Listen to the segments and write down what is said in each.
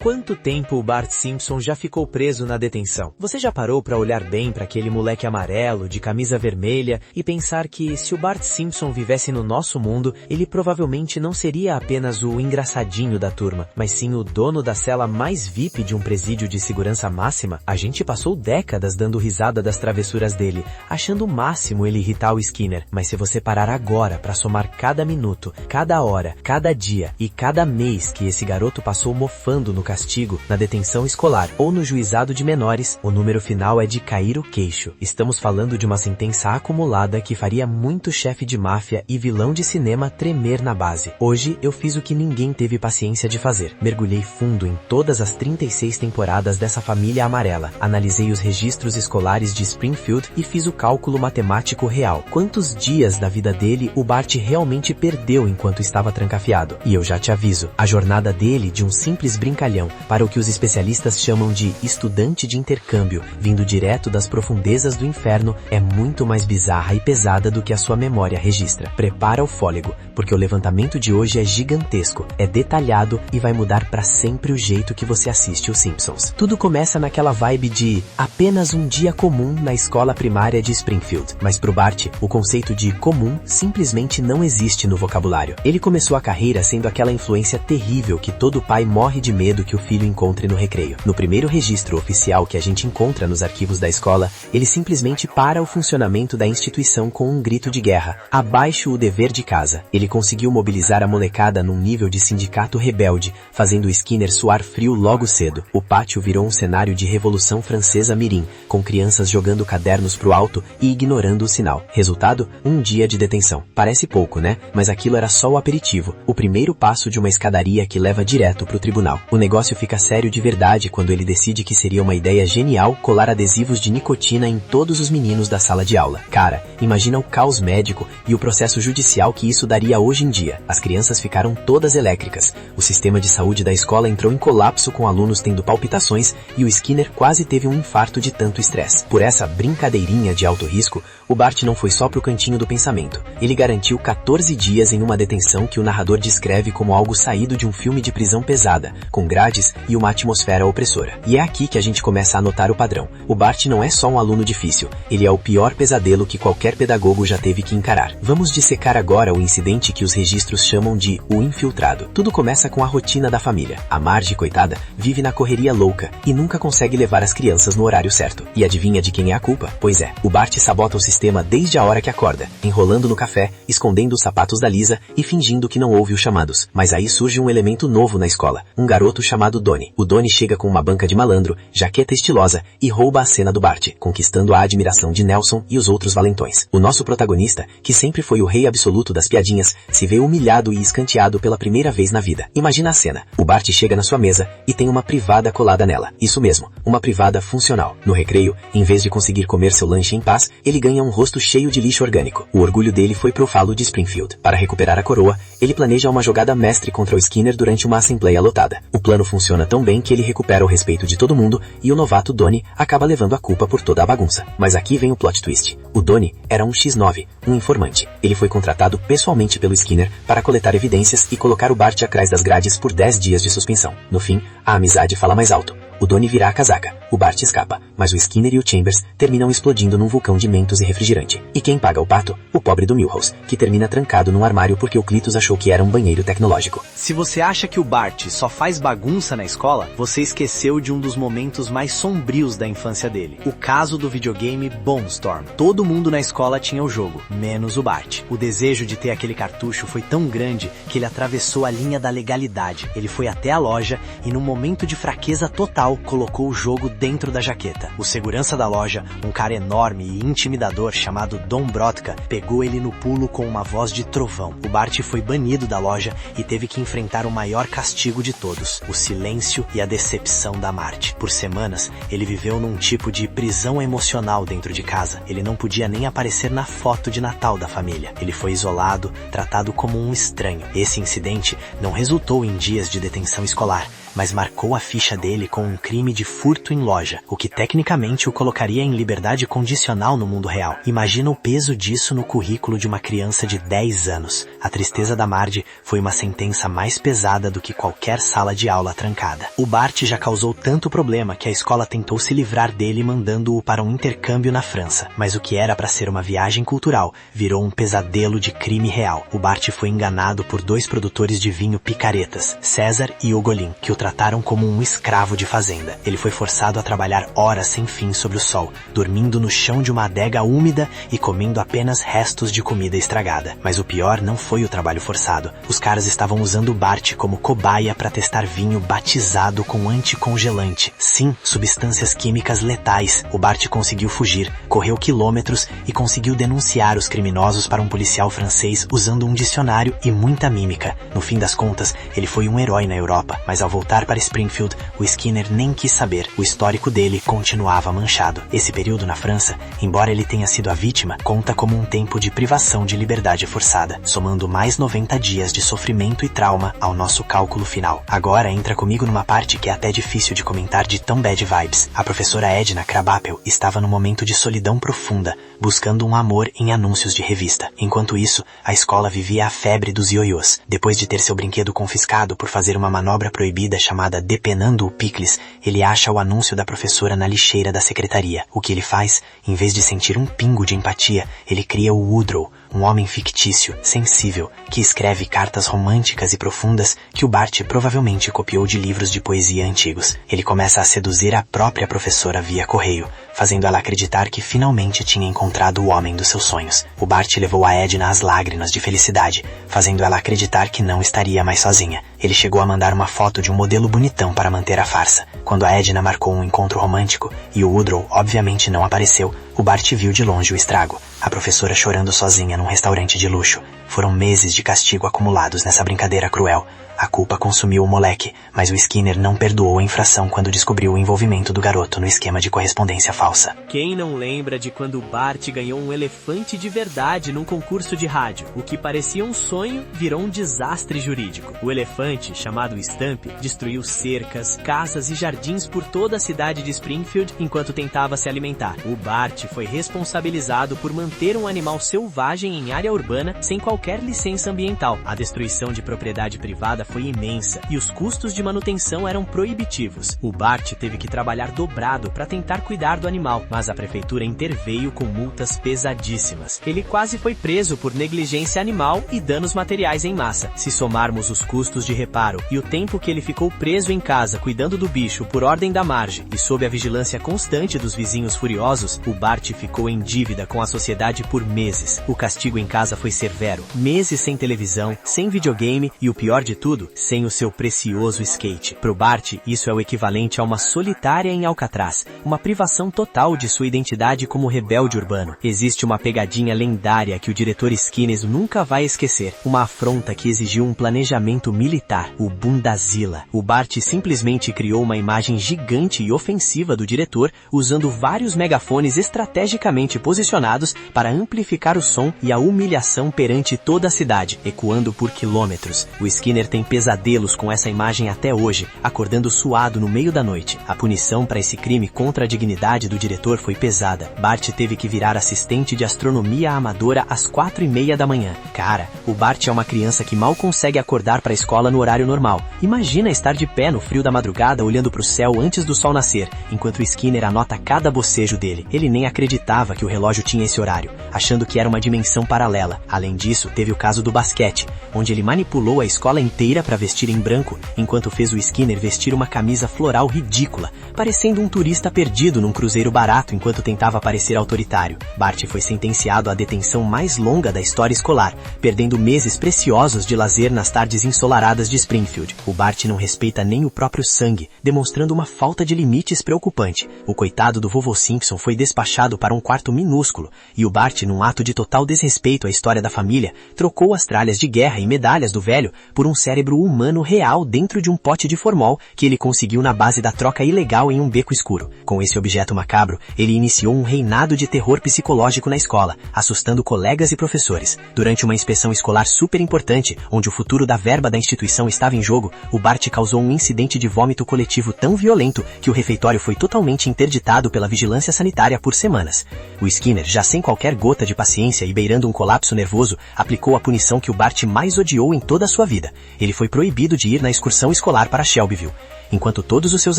Quanto tempo o Bart Simpson já ficou preso na detenção? Você já parou para olhar bem para aquele moleque amarelo, de camisa vermelha, e pensar que se o Bart Simpson vivesse no nosso mundo, ele provavelmente não seria apenas o engraçadinho da turma, mas sim o dono da cela mais VIP de um presídio de segurança máxima? A gente passou décadas dando risada das travessuras dele, achando o máximo ele irritar o Skinner. Mas se você parar agora para somar cada minuto, cada hora, cada dia e cada mês que esse garoto passou mofando no castigo, na detenção escolar ou no juizado de menores, o número final é de cair o queixo. Estamos falando de uma sentença acumulada que faria muito chefe de máfia e vilão de cinema tremer na base. Hoje eu fiz o que ninguém teve paciência de fazer. Mergulhei fundo em todas as 36 temporadas dessa família amarela. Analisei os registros escolares de Springfield e fiz o cálculo matemático real. Quantos dias da vida dele o Bart realmente perdeu enquanto estava trancafiado? E eu já te aviso, a jornada dele de um simples brincalhão para o que os especialistas chamam de estudante de intercâmbio, vindo direto das profundezas do inferno, é muito mais bizarra e pesada do que a sua memória registra. Prepara o fôlego, porque o levantamento de hoje é gigantesco, é detalhado e vai mudar para sempre o jeito que você assiste os Simpsons. Tudo começa naquela vibe de apenas um dia comum na escola primária de Springfield. Mas pro Bart, o conceito de comum simplesmente não existe no vocabulário. Ele começou a carreira sendo aquela influência terrível que todo pai morre de medo que o filho encontre no recreio. No primeiro registro oficial que a gente encontra nos arquivos da escola, ele simplesmente para o funcionamento da instituição com um grito de guerra: abaixo o dever de casa. Ele conseguiu mobilizar a molecada num nível de sindicato rebelde, fazendo o Skinner suar frio logo cedo. O pátio virou um cenário de Revolução Francesa mirim, com crianças jogando cadernos pro alto e ignorando o sinal. Resultado? Um dia de detenção. Parece pouco, né? Mas aquilo era só o aperitivo, o primeiro passo de uma escadaria que leva direto pro tribunal. O negócio fica sério de verdade quando ele decide que seria uma ideia genial colar adesivos de nicotina em todos os meninos da sala de aula. Cara, imagina o caos médico e o processo judicial que isso daria hoje em dia. As crianças ficaram todas elétricas. O sistema de saúde da escola entrou em colapso com alunos tendo palpitações e o Skinner quase teve um infarto de tanto estresse. Por essa brincadeirinha de alto risco, o Bart não foi só pro cantinho do pensamento. Ele garantiu 14 dias em uma detenção que o narrador descreve como algo saído de um filme de prisão pesada, com grades e uma atmosfera opressora. E é aqui que a gente começa a notar o padrão. O Bart não é só um aluno difícil, ele é o pior pesadelo que qualquer pedagogo já teve que encarar. Vamos dissecar agora o incidente que os registros chamam de o infiltrado. Tudo começa com a rotina da família. A Marge, coitada, vive na correria louca e nunca consegue levar as crianças no horário certo. E adivinha de quem é a culpa? Pois é, o Bart sabota o sistema desde a hora que acorda, enrolando no café, escondendo os sapatos da Lisa e fingindo que não ouve os chamados. Mas aí surge um elemento novo na escola, um garoto chamado Donnie. O Donnie chega com uma banca de malandro, jaqueta estilosa e rouba a cena do Bart, conquistando a admiração de Nelson e os outros valentões. O nosso protagonista, que sempre foi o rei absoluto das piadinhas, se vê humilhado e escanteado pela primeira vez na vida. Imagina a cena. O Bart chega na sua mesa e tem uma privada colada nela. Isso mesmo, uma privada funcional. No recreio, em vez de conseguir comer seu lanche em paz, ele ganha um rosto cheio de lixo orgânico. O orgulho dele foi pro falo de Springfield. Para recuperar a coroa, ele planeja uma jogada mestre contra o Skinner durante uma assembleia lotada. O plano funciona tão bem que ele recupera o respeito de todo mundo e o novato Donnie acaba levando a culpa por toda a bagunça. Mas aqui vem o plot twist. O Donnie era um X9, um informante. Ele foi contratado pessoalmente pelo Skinner para coletar evidências e colocar o Bart atrás das grades por 10 dias de suspensão. No fim, a amizade fala mais alto. O Donnie vira a casaca, o Bart escapa, mas o Skinner e o Chambers terminam explodindo num vulcão de mentos e refrigerante. E quem paga o pato? O pobre do Milhouse, que termina trancado num armário porque o Cletus achou que era um banheiro tecnológico. Se você acha que o Bart só faz bagunça na escola, você esqueceu de um dos momentos mais sombrios da infância dele. O caso do videogame Bonestorm. Todo mundo na escola tinha o jogo, menos o Bart. O desejo de ter aquele cartucho foi tão grande que ele atravessou a linha da legalidade. Ele foi até a loja e num momento de fraqueza total, colocou o jogo dentro da jaqueta. O segurança da loja, um cara enorme e intimidador chamado Don Brotka, pegou ele no pulo com uma voz de trovão. O Bart foi banido da loja e teve que enfrentar o maior castigo de todos, o silêncio e a decepção da Marge. Por semanas, ele viveu num tipo de prisão emocional dentro de casa. Ele não podia nem aparecer na foto de Natal da família. Ele foi isolado, tratado como um estranho. Esse incidente não resultou em dias de detenção escolar, mas marcou a ficha dele com um crime de furto em loja, o que tecnicamente o colocaria em liberdade condicional no mundo real. Imagina o peso disso no currículo de uma criança de 10 anos. A tristeza da Marge foi uma sentença mais pesada do que qualquer sala de aula trancada. O Bart já causou tanto problema que a escola tentou se livrar dele mandando-o para um intercâmbio na França, mas o que era para ser uma viagem cultural virou um pesadelo de crime real. O Bart foi enganado por 2 produtores de vinho picaretas, César e Ugolin, que o trataram como um escravo de fazenda. Ele foi forçado a trabalhar horas sem fim sob o sol, dormindo no chão de uma adega úmida e comendo apenas restos de comida estragada. Mas o pior não foi o trabalho forçado. Os caras estavam usando o Bart como cobaia para testar vinho batizado com anticongelante. Sim, substâncias químicas letais. O Bart conseguiu fugir, correu quilômetros e conseguiu denunciar os criminosos para um policial francês usando um dicionário e muita mímica. No fim das contas, ele foi um herói na Europa, mas ao voltar para Springfield, o Skinner nem quis saber. O histórico dele continuava manchado. Esse período na França, embora ele tenha sido a vítima, conta como um tempo de privação de liberdade forçada, somando mais 90 dias de sofrimento e trauma ao nosso cálculo final. Agora entra comigo numa parte que é até difícil de comentar de tão bad vibes. A professora Edna Krabappel estava num momento de solidão profunda, buscando um amor em anúncios de revista. Enquanto isso, a escola vivia a febre dos ioiôs. Depois de ter seu brinquedo confiscado por fazer uma manobra proibida chamada Depenando o Picles, ele acha o anúncio da professora na lixeira da secretaria. O que ele faz? Em vez de sentir um pingo de empatia, ele cria o Woodrow, um homem fictício, sensível, que escreve cartas românticas e profundas que o Bart provavelmente copiou de livros de poesia antigos. Ele começa a seduzir a própria professora via correio, fazendo ela acreditar que finalmente tinha encontrado o homem dos seus sonhos. O Bart levou a Edna às lágrimas de felicidade, fazendo ela acreditar que não estaria mais sozinha. Ele chegou a mandar uma foto de um modelo bonitão para manter a farsa. Quando a Edna marcou um encontro romântico e o Woodrow obviamente não apareceu, o Bart viu de longe o estrago. A professora chorando sozinha num restaurante de luxo. Foram meses de castigo acumulados nessa brincadeira cruel. A culpa consumiu o moleque, mas o Skinner não perdoou a infração quando descobriu o envolvimento do garoto no esquema de correspondência falsa. Quem não lembra de quando o Bart ganhou um elefante de verdade num concurso de rádio? O que parecia um sonho virou um desastre jurídico. O elefante, chamado Stump, destruiu cercas, casas e jardins por toda a cidade de Springfield enquanto tentava se alimentar. O Bart foi responsabilizado por manter um animal selvagem em área urbana sem qualquer licença ambiental. A destruição de propriedade privada foi imensa e os custos de manutenção eram proibitivos. O Bart teve que trabalhar dobrado para tentar cuidar do animal, mas a prefeitura interveio com multas pesadíssimas. Ele quase foi preso por negligência animal e danos materiais em massa. Se somarmos os custos de reparo e o tempo que ele ficou preso em casa cuidando do bicho por ordem da Marge e sob a vigilância constante dos vizinhos furiosos, o Bart ficou em dívida com a sociedade por meses. O castigo em casa foi severo. Meses sem televisão, sem videogame e o pior de tudo, sem o seu precioso skate. Pro Bart, isso é o equivalente a uma solitária em Alcatraz, uma privação total de sua identidade como rebelde urbano. Existe uma pegadinha lendária que o diretor Skinner nunca vai esquecer, uma afronta que exigiu um planejamento militar, o Bundazilla. O Bart simplesmente criou uma imagem gigante e ofensiva do diretor, usando vários megafones estrategicamente posicionados para amplificar o som e a humilhação perante toda a cidade, ecoando por quilômetros. O Skinner tem pesadelos com essa imagem até hoje, acordando suado no meio da noite. A punição para esse crime contra a dignidade do diretor foi pesada. Bart teve que virar assistente de astronomia amadora às 4:30 da manhã. Cara, o Bart é uma criança que mal consegue acordar para a escola no horário normal. Imagina estar de pé no frio da madrugada olhando para o céu antes do sol nascer, enquanto Skinner anota cada bocejo dele. Ele nem acreditava que o relógio tinha esse horário, achando que era uma dimensão paralela. Além disso, teve o caso do basquete, onde ele manipulou a escola inteira para vestir em branco, enquanto fez o Skinner vestir uma camisa floral ridícula, parecendo um turista perdido num cruzeiro barato enquanto tentava parecer autoritário. Bart foi sentenciado à detenção mais longa da história escolar, perdendo meses preciosos de lazer nas tardes ensolaradas de Springfield. O Bart não respeita nem o próprio sangue, demonstrando uma falta de limites preocupante. O coitado do vovô Simpson foi despachado para um quarto minúsculo, e o Bart, num ato de total desrespeito à história da família, trocou as tralhas de guerra e medalhas do velho por um cérebro cérebro humano real dentro de um pote de formol que ele conseguiu na base da troca ilegal em um beco escuro. Com esse objeto macabro, ele iniciou um reinado de terror psicológico na escola, assustando colegas e professores. Durante uma inspeção escolar super importante, onde o futuro da verba da instituição estava em jogo, o Bart causou um incidente de vômito coletivo tão violento que o refeitório foi totalmente interditado pela vigilância sanitária por semanas. O Skinner, já sem qualquer gota de paciência e beirando um colapso nervoso, aplicou a punição que o Bart mais odiou em toda a sua vida. Ele foi proibido de ir na excursão escolar para Shelbyville. Enquanto todos os seus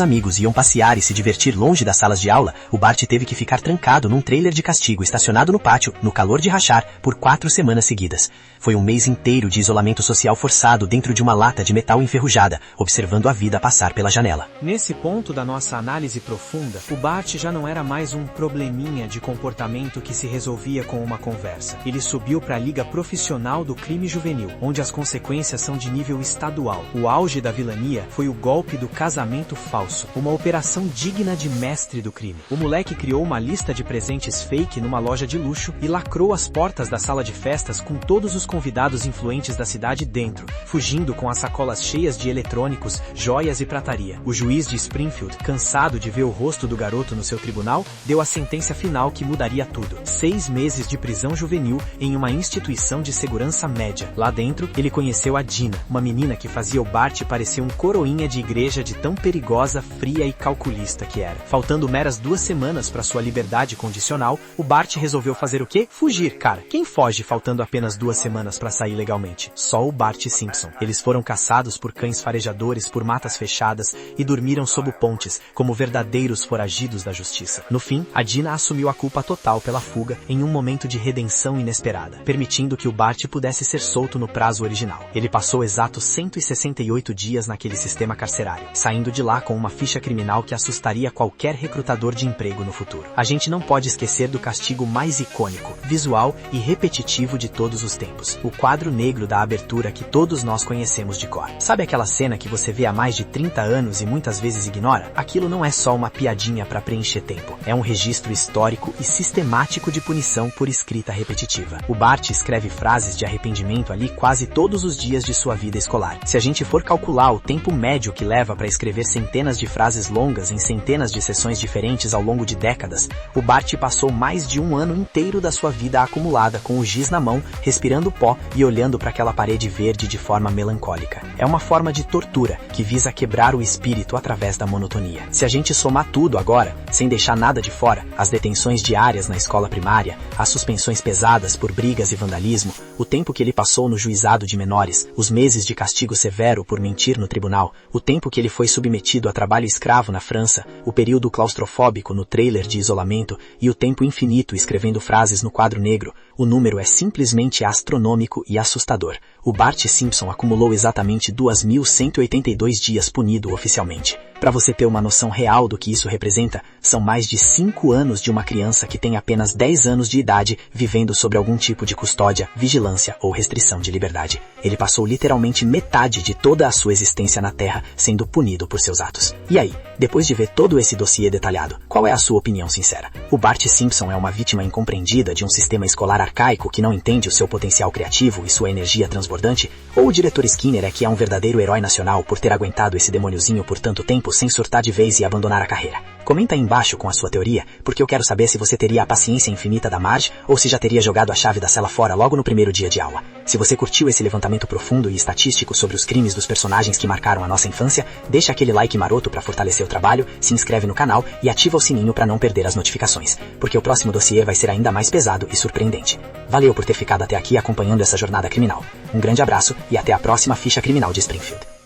amigos iam passear e se divertir longe das salas de aula, o Bart teve que ficar trancado num trailer de castigo estacionado no pátio, no calor de rachar, por 4 semanas seguidas. Foi um mês inteiro de isolamento social forçado dentro de uma lata de metal enferrujada, observando a vida passar pela janela. Nesse ponto da nossa análise profunda, o Bart já não era mais um probleminha de comportamento que se resolvia com uma conversa. Ele subiu para a Liga Profissional do Crime Juvenil, onde as consequências são de nível estadual. O auge da vilania foi o golpe do casamento falso, uma operação digna de mestre do crime. O moleque criou uma lista de presentes fake numa loja de luxo e lacrou as portas da sala de festas com todos os convidados influentes da cidade dentro, fugindo com as sacolas cheias de eletrônicos, joias e prataria. O juiz de Springfield, cansado de ver o rosto do garoto no seu tribunal, deu a sentença final que mudaria tudo. 6 meses de prisão juvenil em uma instituição de segurança média. Lá dentro, ele conheceu a Dina, uma menina que fazia o Bart parecer um coroinha de igreja de tão perigosa, fria e calculista que era. Faltando meras 2 semanas para sua liberdade condicional, o Bart resolveu fazer o quê? Fugir, cara. Quem foge faltando apenas 2 semanas para sair legalmente? Só o Bart Simpson. Eles foram caçados por cães farejadores por matas fechadas e dormiram sob pontes, como verdadeiros foragidos da justiça. No fim, a Dina assumiu a culpa total pela fuga em um momento de redenção inesperada, permitindo que o Bart pudesse ser solto no prazo original. Ele passou exatos 168 dias naquele sistema carcerário, saindo de lá com uma ficha criminal que assustaria qualquer recrutador de emprego no futuro. A gente não pode esquecer do castigo mais icônico, visual e repetitivo de todos os tempos. O quadro negro da abertura que todos nós conhecemos de cor. Sabe aquela cena que você vê há mais de 30 anos e muitas vezes ignora? Aquilo não é só uma piadinha para preencher tempo. É um registro histórico e sistemático de punição por escrita repetitiva. O Bart escreve frases de arrependimento ali quase todos os dias de sua vida escolar. Se a gente for calcular o tempo médio que leva para escrever centenas de frases longas em centenas de sessões diferentes ao longo de décadas, o Bart passou mais de 1 ano inteiro da sua vida acumulada com o giz na mão, respirando pó e olhando para aquela parede verde de forma melancólica. É uma forma de tortura que visa quebrar o espírito através da monotonia. Se a gente somar tudo agora, sem deixar nada de fora, as detenções diárias na escola primária, as suspensões pesadas por brigas e vandalismo, o tempo que ele passou no juizado de menores, os meses de castigo severo por mentir no tribunal, o tempo que ele foi submetido a trabalho escravo na França, o período claustrofóbico no trailer de isolamento e o tempo infinito escrevendo frases no quadro negro, o número é simplesmente astronômico e assustador. O Bart Simpson acumulou exatamente 2.182 dias punido oficialmente. Para você ter uma noção real do que isso representa, são mais de 5 anos de uma criança que tem apenas 10 anos de idade vivendo sob algum tipo de custódia, vigilância ou restrição de liberdade. Ele passou literalmente metade de toda a sua existência na Terra sendo punido por seus atos. E aí, depois de ver todo esse dossiê detalhado, qual é a sua opinião sincera? O Bart Simpson é uma vítima incompreendida de um sistema escolar arcaico que não entende o seu potencial criativo e sua energia transbordante? Ou o diretor Skinner é que é um verdadeiro herói nacional por ter aguentado esse demôniozinho por tanto tempo sem surtar de vez e abandonar a carreira? Comenta aí embaixo com a sua teoria, porque eu quero saber se você teria a paciência infinita da Marge ou se já teria jogado a chave da cela fora logo no primeiro dia de aula. Se você curtiu esse levantamento profundo e estatístico sobre os crimes dos personagens que marcaram a nossa infância, deixa aquele like maroto para fortalecer o trabalho, se inscreve no canal e ativa o sininho para não perder as notificações, porque o próximo dossiê vai ser ainda mais pesado e surpreendente. Valeu por ter ficado até aqui acompanhando essa jornada criminal. Um grande abraço e até a próxima ficha criminal de Springfield.